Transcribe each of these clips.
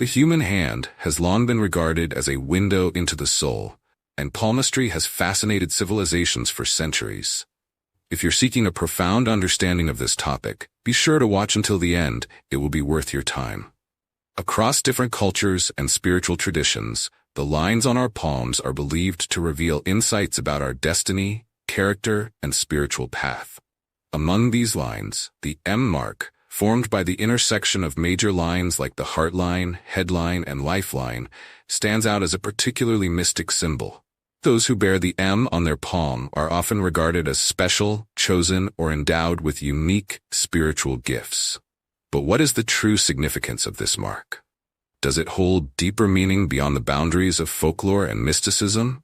The human hand has long been regarded as a window into the soul, and palmistry has fascinated civilizations for centuries. If you're seeking a profound understanding of this topic, be sure to watch until the end. It will be worth your time. Across different cultures and spiritual traditions, the lines on our palms are believed to reveal insights about our destiny, character, and spiritual path. Among these lines, the M mark, formed by the intersection of major lines like the heart line, head line, and lifeline, stands out as a particularly mystic symbol. Those who bear the M on their palm are often regarded as special, chosen, or endowed with unique spiritual gifts. But what is the true significance of this mark? Does it hold deeper meaning beyond the boundaries of folklore and mysticism?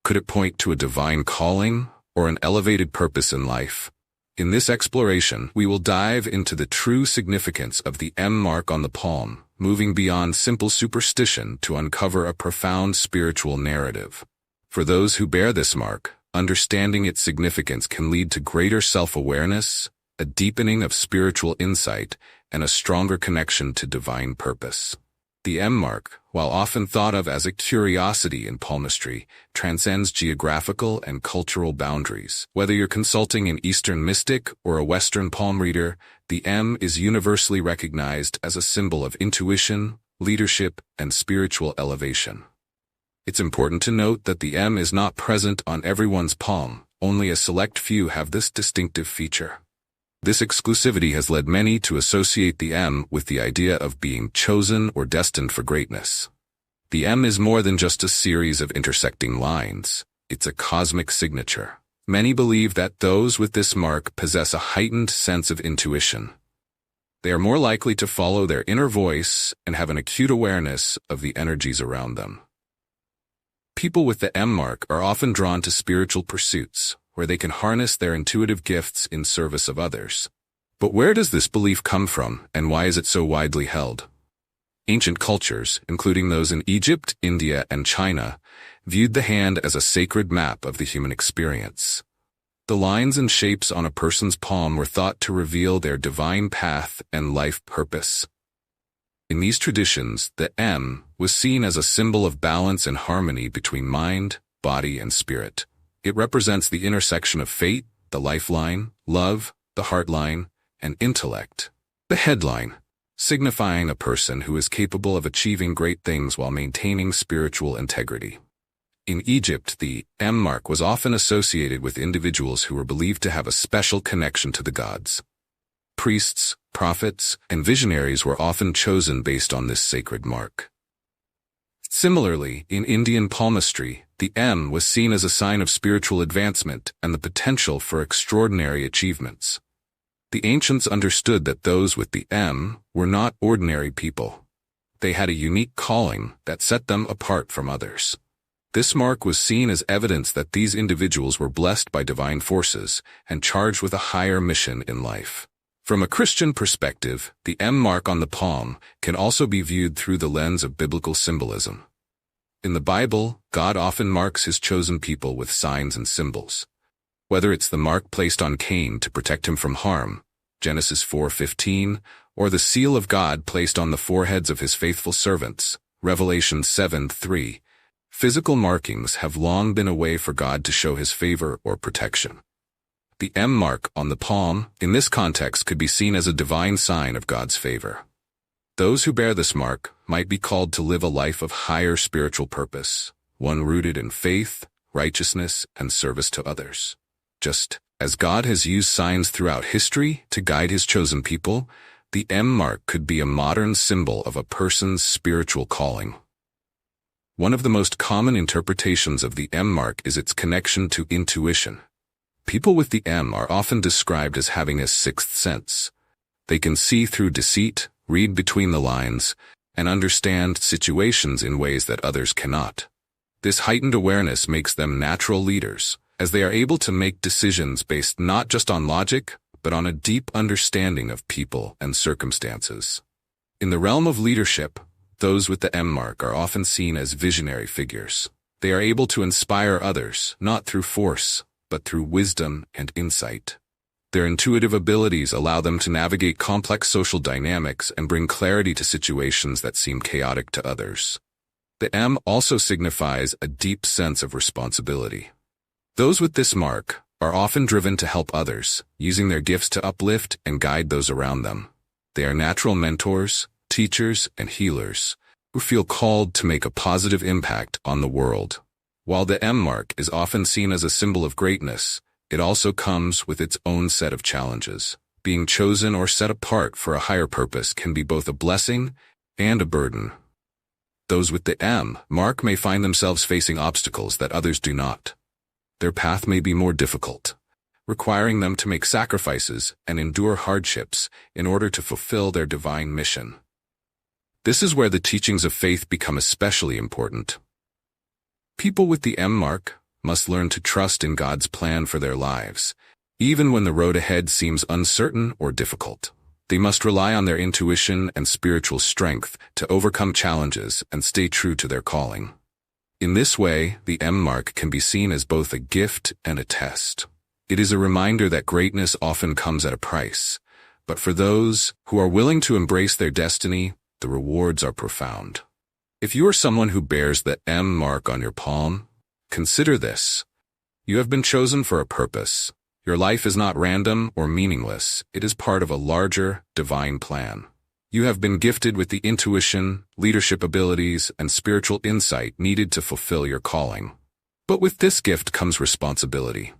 Could it point to a divine calling or an elevated purpose in life? In this exploration, we will dive into the true significance of the M mark on the palm, moving beyond simple superstition to uncover a profound spiritual narrative. For those who bear this mark, understanding its significance can lead to greater self-awareness, a deepening of spiritual insight, and a stronger connection to divine purpose. The M mark, while often thought of as a curiosity in palmistry, transcends geographical and cultural boundaries. Whether you're consulting an Eastern mystic or a Western palm reader, the M is universally recognized as a symbol of intuition, leadership, and spiritual elevation. It's important to note that the M is not present on everyone's palm. Only a select few have this distinctive feature. This exclusivity has led many to associate the M with the idea of being chosen or destined for greatness. The M is more than just a series of intersecting lines. It's a cosmic signature. Many believe that those with this mark possess a heightened sense of intuition. They are more likely to follow their inner voice and have an acute awareness of the energies around them. People with the M mark are often drawn to spiritual pursuits, where they can harness their intuitive gifts in service of others. But where does this belief come from, and why is it so widely held? Ancient cultures, including those in Egypt, India, and China, viewed the hand as a sacred map of the human experience. The lines and shapes on a person's palm were thought to reveal their divine path and life purpose. In these traditions, the M was seen as a symbol of balance and harmony between mind, body, and spirit. It represents the intersection of fate, the lifeline, love, the heart line, and intellect, the headline, signifying a person who is capable of achieving great things while maintaining spiritual integrity. In Egypt, the M mark was often associated with individuals who were believed to have a special connection to the gods. Priests, prophets, and visionaries were often chosen based on this sacred mark. Similarly, in Indian palmistry, the M was seen as a sign of spiritual advancement and the potential for extraordinary achievements. The ancients understood that those with the M were not ordinary people. They had a unique calling that set them apart from others. This mark was seen as evidence that these individuals were blessed by divine forces and charged with a higher mission in life. From a Christian perspective, the M mark on the palm can also be viewed through the lens of biblical symbolism. In the Bible, God often marks his chosen people with signs and symbols. Whether it's the mark placed on Cain to protect him from harm, Genesis 4:15, or the seal of God placed on the foreheads of his faithful servants, Revelation 7:3, physical markings have long been a way for God to show his favor or protection. The M mark on the palm, in this context, could be seen as a divine sign of God's favor. Those who bear this mark might be called to live a life of higher spiritual purpose, one rooted in faith, righteousness, and service to others. Just as God has used signs throughout history to guide his chosen people, the M mark could be a modern symbol of a person's spiritual calling. One of the most common interpretations of the M mark is its connection to intuition. People with the M are often described as having a sixth sense. They can see through deceit, read between the lines, and understand situations in ways that others cannot. This heightened awareness makes them natural leaders, as they are able to make decisions based not just on logic, but on a deep understanding of people and circumstances. In the realm of leadership, those with the M mark are often seen as visionary figures. They are able to inspire others, not through force, but through wisdom and insight. Their intuitive abilities allow them to navigate complex social dynamics and bring clarity to situations that seem chaotic to others. The M also signifies a deep sense of responsibility. Those with this mark are often driven to help others, using their gifts to uplift and guide those around them. They are natural mentors, teachers, and healers who feel called to make a positive impact on the world. While the M mark is often seen as a symbol of greatness, it also comes with its own set of challenges. Being chosen or set apart for a higher purpose can be both a blessing and a burden. Those with the M mark may find themselves facing obstacles that others do not. Their path may be more difficult, requiring them to make sacrifices and endure hardships in order to fulfill their divine mission. This is where the teachings of faith become especially important. People with the M mark must learn to trust in God's plan for their lives, even when the road ahead seems uncertain or difficult. They must rely on their intuition and spiritual strength to overcome challenges and stay true to their calling. In this way, the M mark can be seen as both a gift and a test. It is a reminder that greatness often comes at a price, but for those who are willing to embrace their destiny, the rewards are profound. If you are someone who bears the M mark on your palm, consider this. You have been chosen for a purpose. Your life is not random or meaningless. It is part of a larger, divine plan. You have been gifted with the intuition, leadership abilities, and spiritual insight needed to fulfill your calling. But with this gift comes responsibility.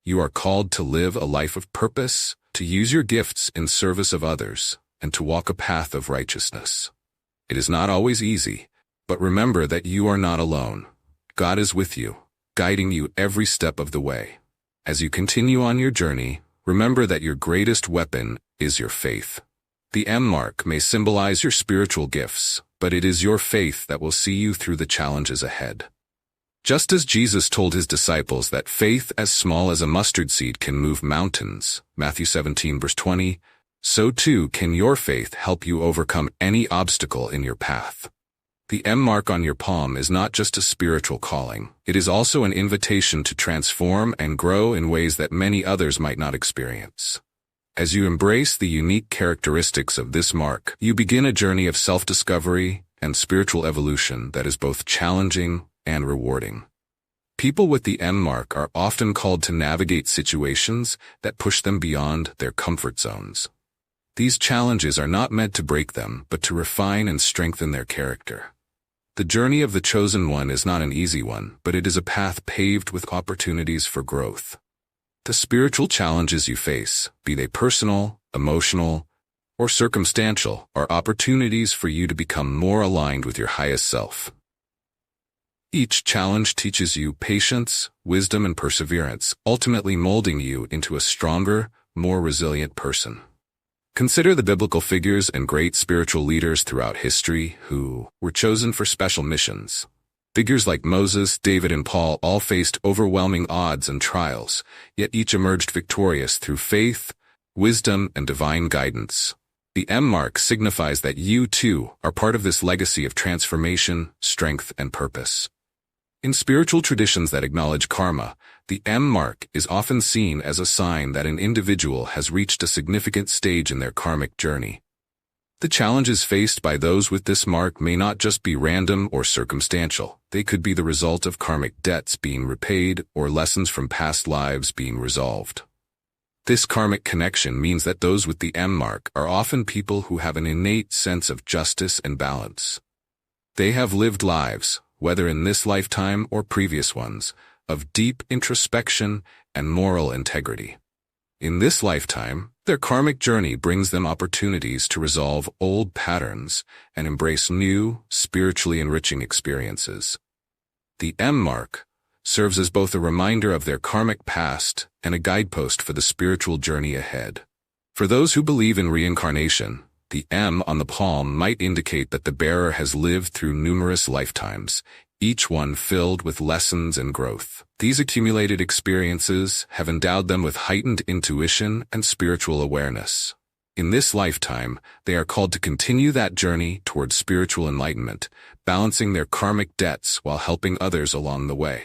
You are called to live a life of purpose, to use your gifts in service of others, and to walk a path of righteousness. It is not always easy, but remember that you are not alone. God is with you, guiding you every step of the way. As you continue on your journey, remember that your greatest weapon is your faith. The M mark may symbolize your spiritual gifts, but it is your faith that will see you through the challenges ahead. Just as Jesus told his disciples that faith as small as a mustard seed can move mountains, Matthew 17 verse 20, so too can your faith help you overcome any obstacle in your path. The M mark on your palm is not just a spiritual calling, it is also an invitation to transform and grow in ways that many others might not experience. As you embrace the unique characteristics of this mark, you begin a journey of self-discovery and spiritual evolution that is both challenging and rewarding. People with the M mark are often called to navigate situations that push them beyond their comfort zones. These challenges are not meant to break them, but to refine and strengthen their character. The journey of the chosen one is not an easy one, but it is a path paved with opportunities for growth. The spiritual challenges you face, be they personal, emotional, or circumstantial, are opportunities for you to become more aligned with your highest self. Each challenge teaches you patience, wisdom, and perseverance, ultimately molding you into a stronger, more resilient person. Consider the biblical figures and great spiritual leaders throughout history who were chosen for special missions. Figures like Moses, David, and Paul all faced overwhelming odds and trials, yet each emerged victorious through faith, wisdom, and divine guidance. The M mark signifies that you, too, are part of this legacy of transformation, strength, and purpose. In spiritual traditions that acknowledge karma, the M mark is often seen as a sign that an individual has reached a significant stage in their karmic journey. The challenges faced by those with this mark may not just be random or circumstantial. They could be the result of karmic debts being repaid or lessons from past lives being resolved. This karmic connection means that those with the M mark are often people who have an innate sense of justice and balance. They have lived lives, whether in this lifetime or previous ones, of deep introspection and moral integrity. In this lifetime, their karmic journey brings them opportunities to resolve old patterns and embrace new, spiritually enriching experiences. The M mark serves as both a reminder of their karmic past and a guidepost for the spiritual journey ahead. For those who believe in reincarnation, the M on the palm might indicate that the bearer has lived through numerous lifetimes, each one filled with lessons and growth. These accumulated experiences have endowed them with heightened intuition and spiritual awareness. In this lifetime, they are called to continue that journey towards spiritual enlightenment, balancing their karmic debts while helping others along the way.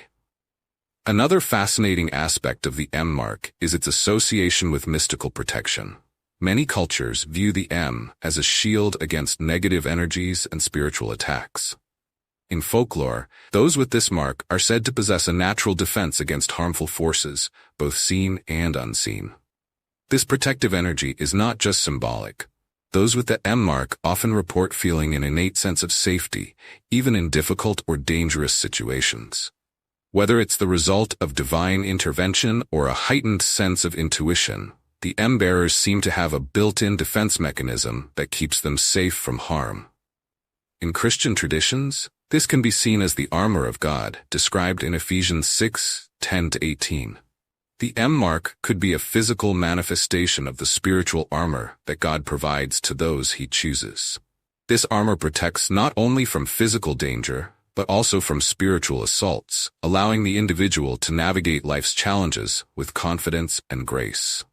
Another fascinating aspect of the M mark is its association with mystical protection. Many cultures view the M as a shield against negative energies and spiritual attacks. In folklore, those with this mark are said to possess a natural defense against harmful forces, both seen and unseen. This protective energy is not just symbolic. Those with the M mark often report feeling an innate sense of safety, even in difficult or dangerous situations. Whether it's the result of divine intervention or a heightened sense of intuition, the M bearers seem to have a built-in defense mechanism that keeps them safe from harm. In Christian traditions, this can be seen as the armor of God, described in Ephesians 6:10-18. The M mark could be a physical manifestation of the spiritual armor that God provides to those He chooses. This armor protects not only from physical danger, but also from spiritual assaults, allowing the individual to navigate life's challenges with confidence and grace.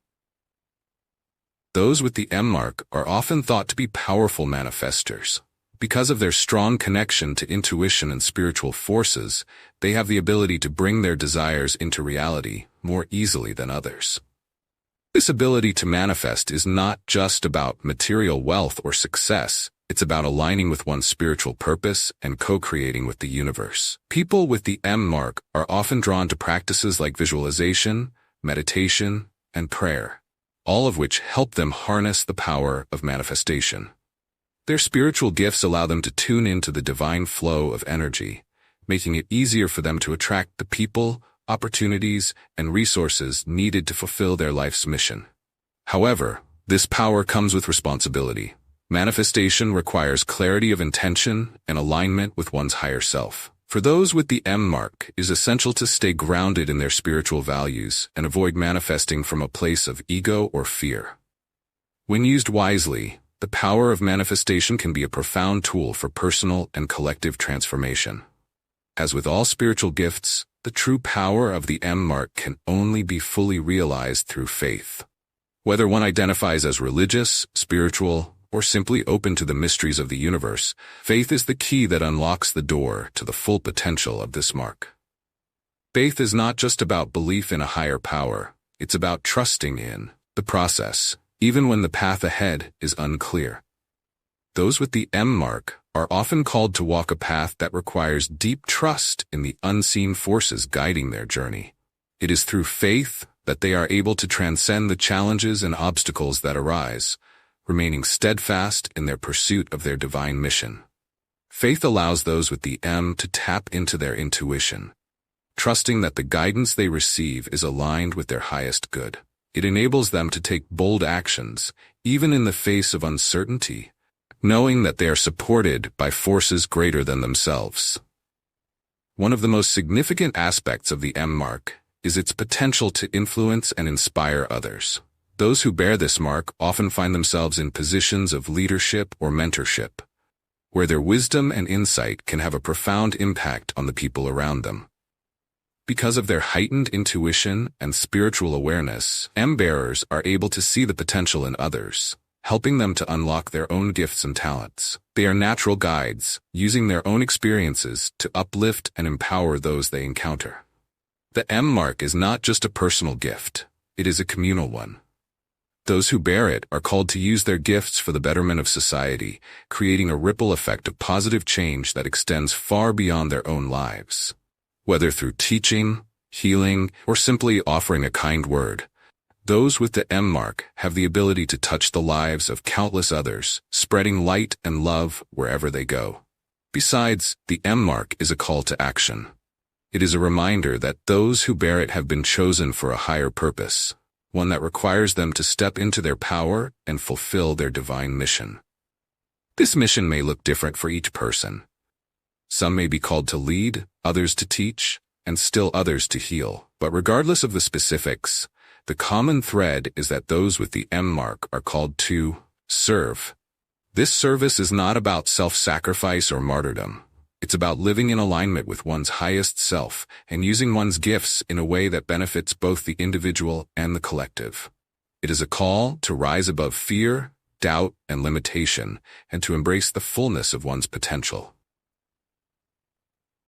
Those with the M mark are often thought to be powerful manifestors. Because of their strong connection to intuition and spiritual forces, they have the ability to bring their desires into reality more easily than others. This ability to manifest is not just about material wealth or success. It's about aligning with one's spiritual purpose and co-creating with the universe. People with the M mark are often drawn to practices like visualization, meditation, and prayer, all of which help them harness the power of manifestation. Their spiritual gifts allow them to tune into the divine flow of energy, making it easier for them to attract the people, opportunities, and resources needed to fulfill their life's mission. However, this power comes with responsibility. Manifestation requires clarity of intention and alignment with one's higher self. For those with the M mark, it is essential to stay grounded in their spiritual values and avoid manifesting from a place of ego or fear. When used wisely, the power of manifestation can be a profound tool for personal and collective transformation. As with all spiritual gifts, the true power of the M mark can only be fully realized through faith. Whether one identifies as religious, spiritual, or simply open to the mysteries of the universe, faith is the key that unlocks the door to the full potential of this mark. Faith is not just about belief in a higher power, it's about trusting in the process, even when the path ahead is unclear. Those with the M mark are often called to walk a path that requires deep trust in the unseen forces guiding their journey. It is through faith that they are able to transcend the challenges and obstacles that arise, remaining steadfast in their pursuit of their divine mission. Faith allows those with the M to tap into their intuition, trusting that the guidance they receive is aligned with their highest good. It enables them to take bold actions, even in the face of uncertainty, knowing that they are supported by forces greater than themselves. One of the most significant aspects of the M mark is its potential to influence and inspire others. Those who bear this mark often find themselves in positions of leadership or mentorship, where their wisdom and insight can have a profound impact on the people around them. Because of their heightened intuition and spiritual awareness, M bearers are able to see the potential in others, helping them to unlock their own gifts and talents. They are natural guides, using their own experiences to uplift and empower those they encounter. The M mark is not just a personal gift, it is a communal one. Those who bear it are called to use their gifts for the betterment of society, creating a ripple effect of positive change that extends far beyond their own lives. Whether through teaching, healing, or simply offering a kind word, those with the M mark have the ability to touch the lives of countless others, spreading light and love wherever they go. Besides, the M mark is a call to action. It is a reminder that those who bear it have been chosen for a higher purpose, one that requires them to step into their power and fulfill their divine mission. This mission may look different for each person. Some may be called to lead, others to teach, and still others to heal. But regardless of the specifics, the common thread is that those with the M mark are called to serve. This service is not about self-sacrifice or martyrdom. It's about living in alignment with one's highest self and using one's gifts in a way that benefits both the individual and the collective. It is a call to rise above fear, doubt, and limitation, and to embrace the fullness of one's potential.